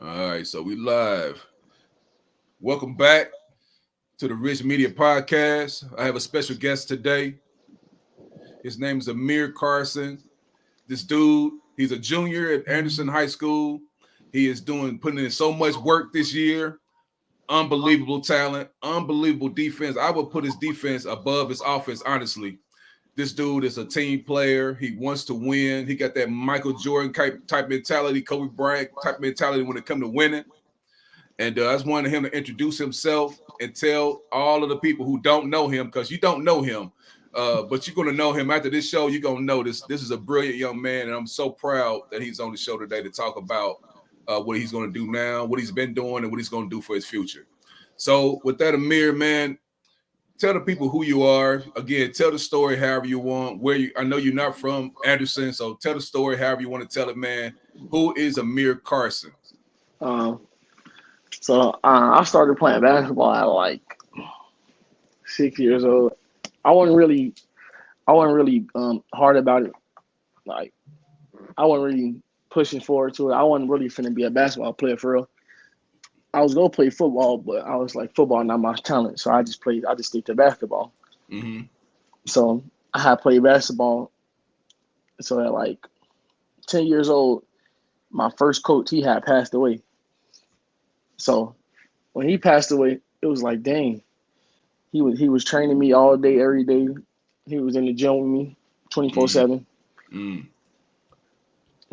All right, so we live. Welcome back to the Rich Media Podcast. I have a special guest today. His name is Ahmere Carson. This dude, he's a junior at Anderson High School. He is putting in so much work this year. Unbelievable talent, unbelievable defense. I would put his defense above his offense, honestly. This dude is a team player. He wants to win. He got that Michael Jordan type mentality, Kobe Bryant type mentality when it comes to winning. And I just wanted him to introduce himself and tell all of the people who don't know him, because you don't know him, but you're going to know him after this show. You're going to know this. This is a brilliant young man, and I'm so proud that he's on the show today to talk about what he's going to do now, what he's been doing, and what he's going to do for his future. So with that, Ahmere, man, tell the people who you are. Again, tell the story however you want. I know you're not from Anderson, so tell the story however you want to tell it, man. Who is Ahmere Carson? Um, I started playing basketball at like 6 years old. I wasn't really, hard about it. Like I wasn't really pushing forward to it. I wasn't really finna be a basketball player for real. I was gonna play football, but I was like football not my talent, so I just stick to basketball. Mm-hmm. So I had played basketball. So at like 10 years old, my first coach he had passed away. So when he passed away, it was like, dang, he was training me all day, every day. He was in the gym with me 24/7. Mm.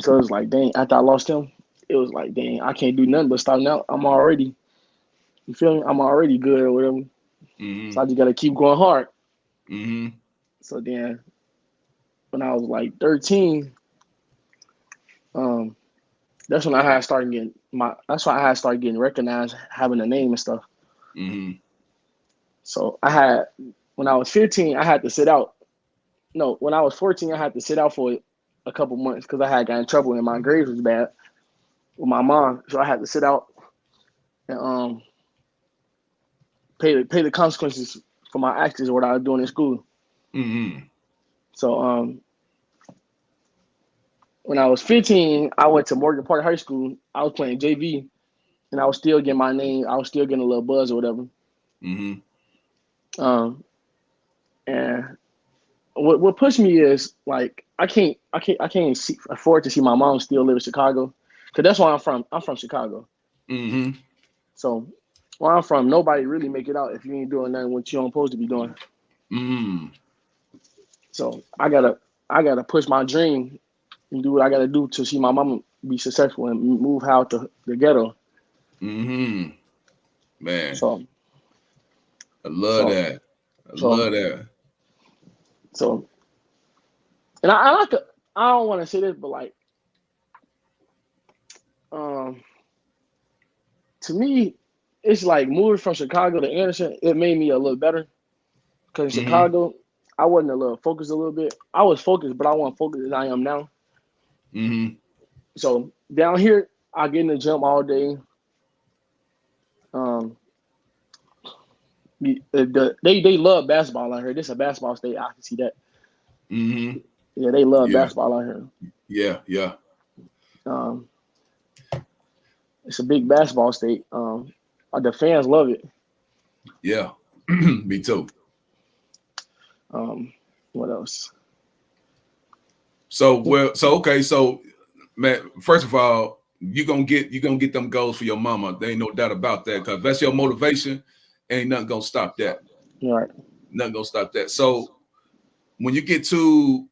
So it was like, dang, after I lost him, it was like, dang, I can't do nothing but start now. You feel me? I'm already good or whatever. Mm-hmm. So I just gotta keep going hard. Mm-hmm. So then when I was like 13, um, that's why I had started getting recognized, having a name and stuff. Mm-hmm. So when I was 15, I had to sit out. No, when I was 14, I had to sit out for a couple months because I had got in trouble and my grades was bad with my mom. So I had to sit out and pay the consequences for my actions or what I was doing in school. Mm-hmm. So when I was 15, I went to Morgan Park High School. I was playing JV, and I was still getting my name. I was still getting a little buzz or whatever. Mm-hmm. Um, and what pushed me is like I can't afford to see my mom still live in Chicago, because that's where I'm from. I'm from Chicago, Mm-hmm. so where I'm from, nobody really make it out if you ain't doing nothing what you don't supposed to be doing. Mm-hmm. So I gotta push my dream and do what I gotta do to see my mama be successful and move out the ghetto. Mm-hmm. Man, So I love so that. I so love that. so and I like to, I don't want to say this, but like um to me, it's like moving from Chicago to Anderson. It made me a little better because in Mm-hmm. Chicago, I wasn't a little focused a little bit. I was focused, but I wasn't focused as I am now. Mm-hmm. So down here, I get in the gym all day. Um, they love basketball out here. This is a basketball state. I can see that. Mm-hmm. Yeah, they love Yeah. basketball out here. Yeah. Yeah. Um, it's a big basketball state. The fans love it. Yeah. Me too. What else? So okay, so man, first of all, you gonna get them goals for your mama. There ain't no doubt about that. Cause if that's your motivation, ain't nothing gonna stop that. All right. Nothing gonna stop that. So when you get to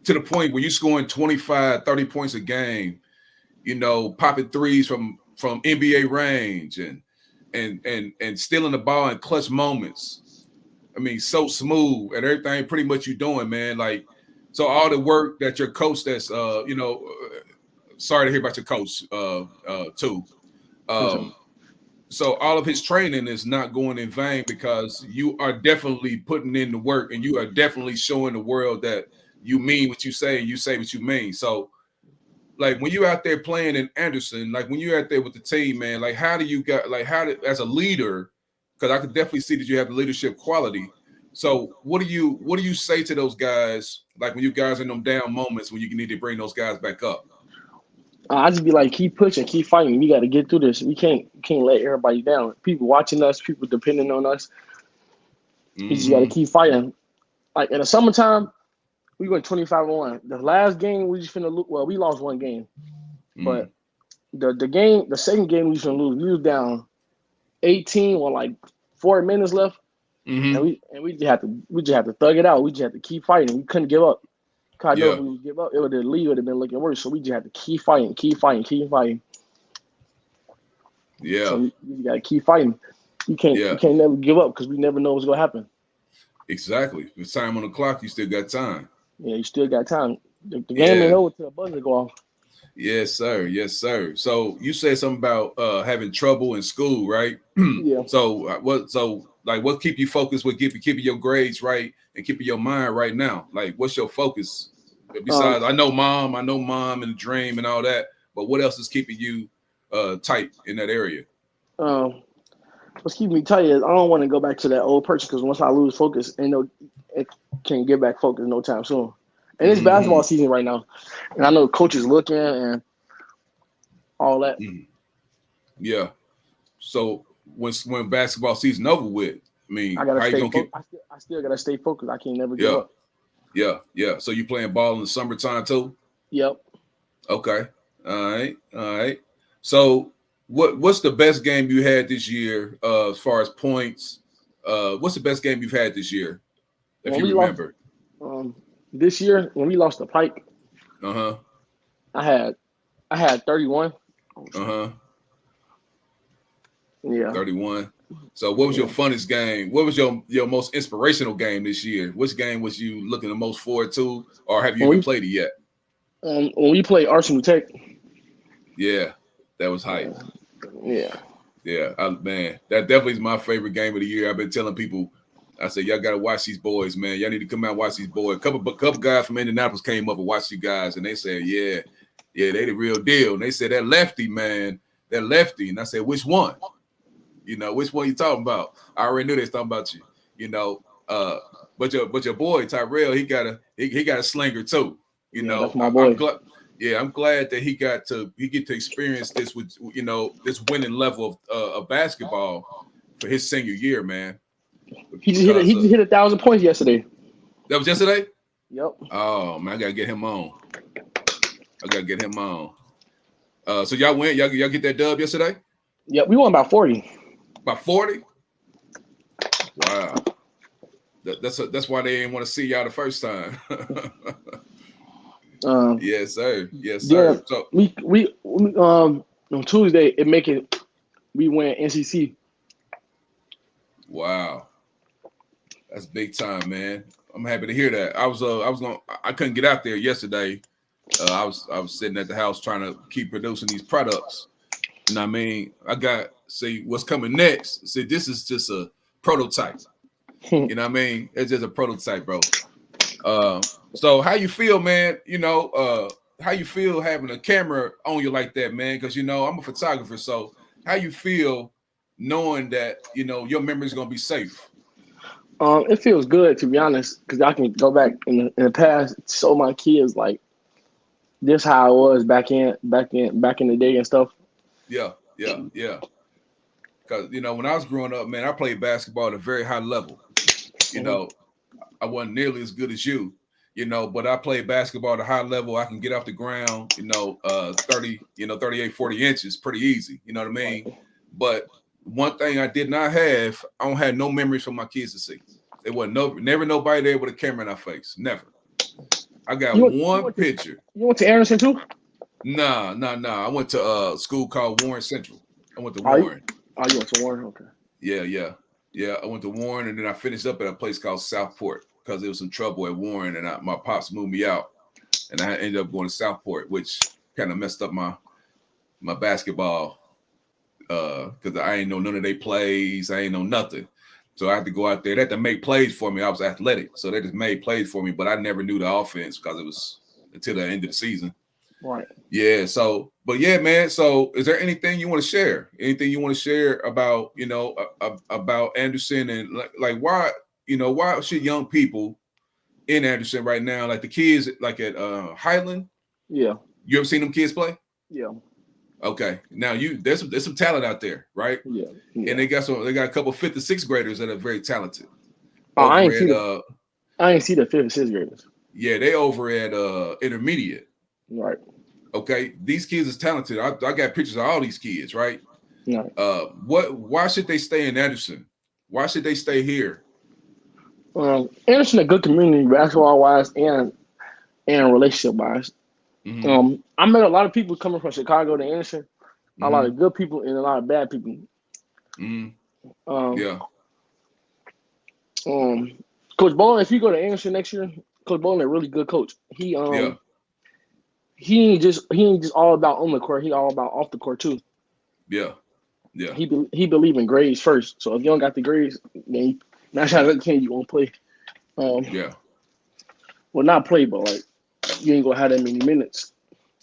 the point where you're scoring 25, 30 points a game, popping threes from NBA range and stealing the ball in clutch moments. I mean, so smooth and everything pretty much you're doing, man. Like, so all the work that your coach sorry to hear about your coach too. So, Um, so all of his training is not going in vain because you are definitely putting in the work and you are definitely showing the world that you mean what you say and you say what you mean. So like when you out there playing in Anderson, like when you're out there with the team, man, like as a leader, because I could definitely see that you have the leadership quality. So what do you say to those guys, like when you guys in them down moments when you need to bring those guys back up? I just be like, keep pushing, keep fighting. We got to get through this. We can't let everybody down. People watching us, people depending on us. We just got to Mm-hmm. keep fighting. Like in the summertime, we went 25-1. The last game we just finna lose. Well, we lost one game, Mm-hmm. but the second game we just finna lose. We was down 18 with like 4 minutes left, and Mm-hmm. we just had to thug it out. We just had to keep fighting. We couldn't give up. Cause I know if Yeah. we would give up, the lead would have been looking worse. So we just had to keep fighting, keep fighting, keep fighting. So Yeah. we got to keep fighting. You Yeah. can't never give up because we never know what's gonna happen. Exactly. With time on the clock, you still got time. Yeah, you still got time. The game ain't Yeah. over till the buzzer go off. Yes, sir. Yes, sir. So you said something about having trouble in school, right? Yeah. So what? So like, what keep you focused? What keeping your grades right and keeping your mind right now? Like, what's your focus? Um. Besides, I know mom and the dream and all that. But what else is keeping you tight in that area? Um. What's keeping me tight is I don't want to go back to that old person because once I lose focus, it can't get back focused no time soon. And it's basketball Mm-hmm. season right now, and I know coaches looking and all that. Mm-hmm. Yeah. So when basketball season over with, I I mean, gotta how you stay gonna focused. keep? I still gotta stay focused. I can't never give Yeah. up. Yeah. Yeah. So you playing ball in the summertime too? Yep. Okay. All right. All right. So what's the best game you had this year as far as points? What's the best game you've had this year, if When you we lost remember? um this year, when we lost the Pike, Uh-huh. I had I had 31. Oh shit. Uh-huh. Yeah. 31. So what was your Yeah. funnest game? What was your most inspirational game this year? Which game was you looking the most forward to, or have you When even we played it yet? when we played Arsenal Tech. Yeah, that was hype. Yeah. Yeah. Yeah, man, that definitely is my favorite game of the year. I've been telling people, I said, y'all gotta watch these boys, man. Y'all need to come out and watch these boys. A couple guys from Indianapolis came up and watched you guys, and they said, yeah, they the real deal. And they said that lefty, man, that lefty. And I said, which one? Which one you talking about? I already knew they was talking about you. You know, uh, but your boy Tyrell, he got a slinger too. Yeah. That's my I'm boy. glad. Yeah, I'm glad that he get to experience this with this winning level of basketball for his senior year, man. He just hit. Because He just hit 1,000 points yesterday. that was yesterday. Yep. Oh man, I gotta get him on. I gotta get him on. So y'all win. Y'all get that dub yesterday? Yep. We won about 40. By 40. Wow. That's why they didn't want to see y'all the first time. Um. Yes, sir. Yes, Then sir. So on Tuesday it make it. We went NCC. wow, that's big time, man. I'm happy to hear that. I couldn't get out there yesterday. I was sitting at the house trying to keep producing these products. And I mean, I got see what's coming next. See, this is just a prototype. You know what I mean? It's just a prototype, bro. So how you feel, man? How you feel having a camera on you like that, man? Because I'm a photographer, so how you feel knowing that your memory is gonna be safe? It feels good to be honest because I can go back in the past, show my kids like this how it was back in the day and stuff. Yeah, yeah, yeah. Because when I was growing up, man, I played basketball at a very high level. You Hmm. know, I wasn't nearly as good as you, but I played basketball at a high level. I can get off the ground, 30, 38, 40 inches pretty easy. You know what I mean? Right. But one thing I did not have, I don't have no memories for my kids to see. There wasn't never nobody there with a camera in our face. Never. I got You went, you one went to picture. you went to Anderson too? Nah, nah, nah. I went to a school called Warren Central. I went to Are you? Warren. You went to Warren? Okay. Yeah, yeah, yeah. I went to Warren, and then I finished up at a place called Southport because there was some trouble at Warren, and my pops moved me out, and I ended up going to Southport, which kind of messed up my basketball because I ain't know none of their plays. I ain't know nothing, so I had to go out there. They had to make plays for me. I was athletic, so they just made plays for me, but I never knew the offense because it was until the end of the season. Right. Yeah. So, but yeah, man. So, is there anything you want to share? Anything you want to share about about Anderson and like why why should young people in Anderson right now, like the kids, like at Highland? Yeah. You ever seen them kids play? Yeah. Okay, now there's some talent out there, right? Yeah. And Yeah. they got a couple fifth and sixth graders that are very talented Oh, over at I ain't see the fifth and sixth graders. yeah, they over at intermediate. Right. Okay, these kids is talented. I got pictures of all these kids, right? Right. Why should they stay in Anderson? Why should they stay here? Anderson a good community basketball wise and relationship wise. Mm-hmm. I met a lot of people coming from Chicago to Anderson. A lot Mm-hmm. of good people and a lot of bad people. Mm-hmm. Um, Yeah. um, Coach Bowling, if you go to Anderson next year, Coach Bowling a really good coach. Yeah. He ain't just all about on the court. He all about off the court too. Yeah. Yeah. He believe in grades first. So if you don't got the grades, then not trying to can you won't play. Um, Yeah. well, not play, but like you ain't gonna have that many minutes.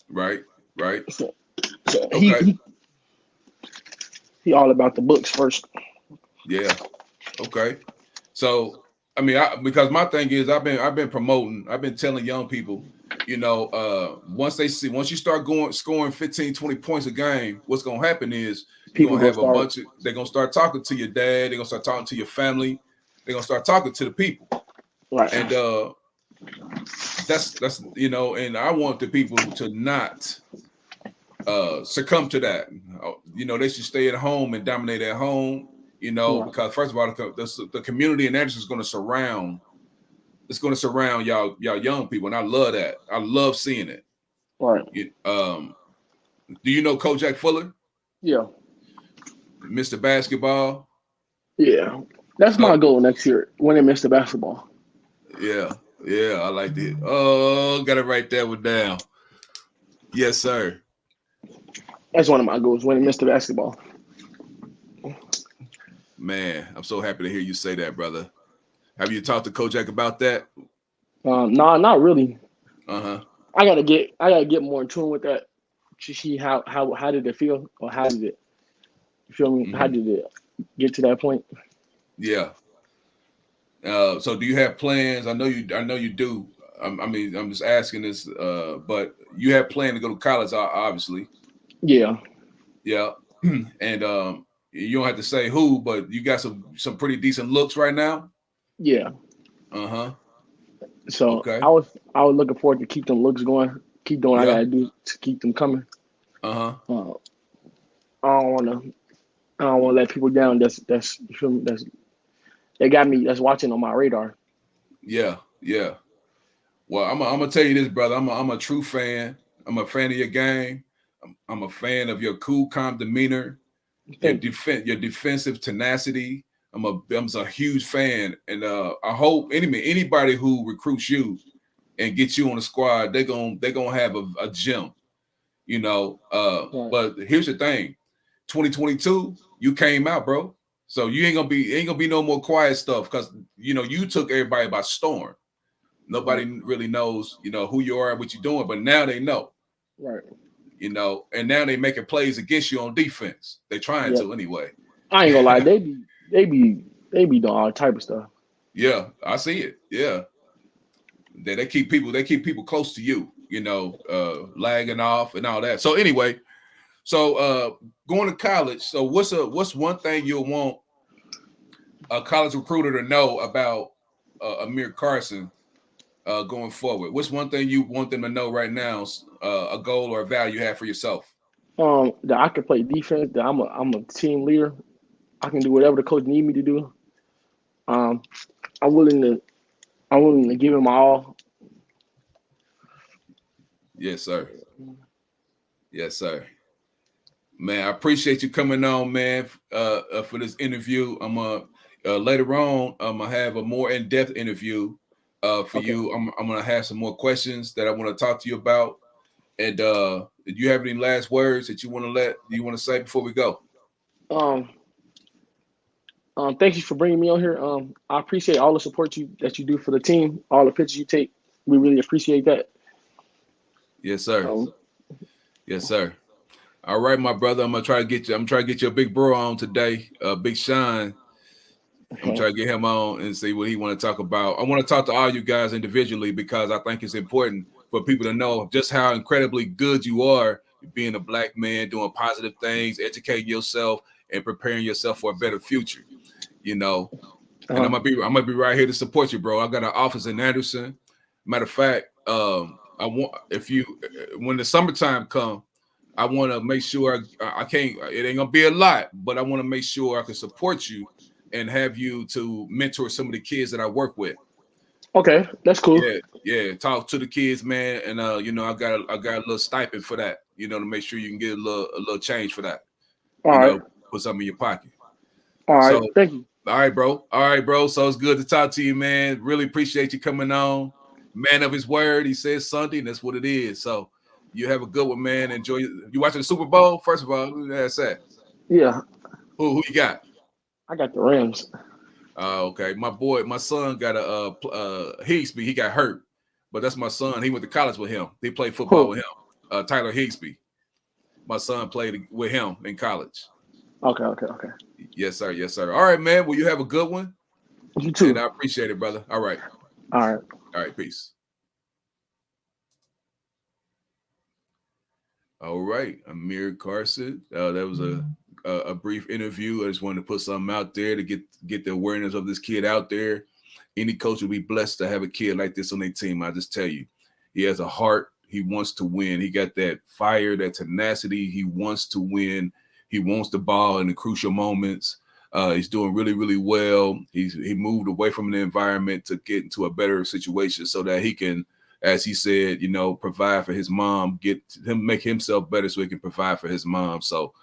Right. Right. So, so Okay. he all about the books first. Yeah. Okay. So I mean, because my thing is I've been promoting, I've been telling young people, once you start scoring 15, 20 points a game, what's gonna happen is you're People gonna go have start they're gonna start talking to your dad, they're gonna start talking to your family, they're gonna start talking to the people. right. And that's and I want the people to not succumb to that. They should stay at home and dominate at home, Right. because first of all, the community in Anderson is going to surround. It's going to surround y'all young people, and I love that. I love seeing it. Right. Do you know Coach Jack Fuller, Yeah. Mr. Basketball? Yeah. That's my So goal next year. Winning Mr. Basketball. yeah, I like it. Oh, got to write that one down. Yes, sir. That's one of my goals. Winning Mr. Basketball. Man, I'm so happy to hear you say that, brother. Have you talked to Coach Jack about that? Nah, not really. Uh-huh. I gotta get more in tune with that to see how did it feel or how did it you feel me? How Mm-hmm. did it get to that point? Yeah. So do you have plans? I know you do. I'm just asking this, but you have planned to go to college, obviously. Yeah. Yeah. And you don't have to say who, but you got some pretty decent looks right now. Yeah. Uh-huh. So Okay. I was looking forward to keep them looks going, keep doing what I Yeah. gotta do to keep them coming. Uh-huh. Uh, I don't wanna let people down that's you feel me, that's they got me that's watching on my radar. Yeah. Yeah. Well, I'm gonna tell you this, brother. I'm a true fan. I'm a fan of your game. I'm a fan of your cool, calm demeanor, Thank you. your defensive tenacity. I'm a huge fan, and I hope anybody who recruits you and gets you on the squad, they're gonna have a gym, Right. But here's the thing: 2022, you came out, bro. So you ain't gonna be no more quiet stuff because you took everybody by storm. Right. Nobody really knows, who you are and what you're doing, but now they know, Right. and now they making plays against you on defense. They trying Yep. to anyway. I ain't gonna lie, they be doing all type of stuff. Yeah, I see it. Yeah. They keep people close to you, lagging off and all that. So anyway, going to college. So what's one thing you'll want a college recruiter to know about Ahmere Carson going forward? What's one thing you want them to know right now? A goal or a value you have for yourself? That I can play defense, that I'm a team leader. I can do whatever the coach need me to do. Um, I'm willing to I'm willing to give him my all. Yes, sir. Yes, sir. Man, I appreciate you coming on, man, for this interview. I'm later on, I'm gonna have a more in-depth interview for Okay. you. I'm gonna have some more questions that I want to talk to you about. And do you have any last words that you want to say before we go? Um, thank you for bringing me on here. I appreciate all the support that you do for the team, all the pictures you take. We really appreciate that. Yes, sir. Um, Yes, sir. All right, my brother. I'm trying to get you a big bro on today, Big Sean. I'm okay. trying to get him on and see what he want to talk about. I want to talk to all you guys individually because I think it's important for people to know just how incredibly good you are. being a black man, doing positive things, educating yourself, and preparing yourself for a better future. You know, and Uh-huh. I'm gonna be right here to support you, bro. I got an office in Anderson. Matter of fact, I want if you when the summertime come, I want to make sure I can't. It ain't gonna be a lot, but I want to make sure I can support you and have you to mentor some of the kids that I work with. Okay, that's cool. Yeah, yeah. Talk to the kids, man, and I got a little stipend for that. To make sure you can get a little change for that. All You right. know, put something in your pocket. All right. So, Thank you. all right, bro. All right, bro. So it's good to talk to you, man. Really appreciate you coming on. Man of his word. He says Sunday, and that's what it is. So you have a good one, man. Enjoy. You watching the Super Bowl? First of all, that's that. Yeah, Who you got? I got the Rams. Okay. My son got a Higsby. He got hurt, but that's my son. He went to college with him. They played football Who? with him. Tyler Higsby. My son played with him in college. Okay, okay, okay. Yes, sir. Yes, sir. All right, man. Well, you have a good one, You and too. I appreciate it, brother. All right. All right. All right. Peace. All right, Ahmere Carson. That was a brief interview. I just wanted to put something out there to get the awareness of this kid out there. Any coach would be blessed to have a kid like this on their team. I just tell you, he has a heart. He wants to win. He got that fire, that tenacity. He wants to win. He wants the ball in the crucial moments. He's doing really, really well. He moved away from the environment to get into a better situation so that he can, as he said, provide for his mom, make himself better so he can provide for his mom. So,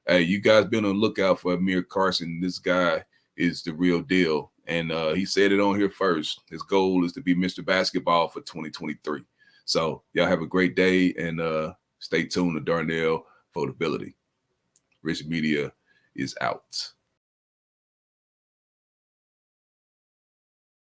hey, you guys be on the lookout for Ahmere Carson. This guy is the real deal. And he said it on here first. His goal is to be Mr. Basketball for 2023. So y'all have a great day and stay tuned to Darnell Fotability. Rich Media is out.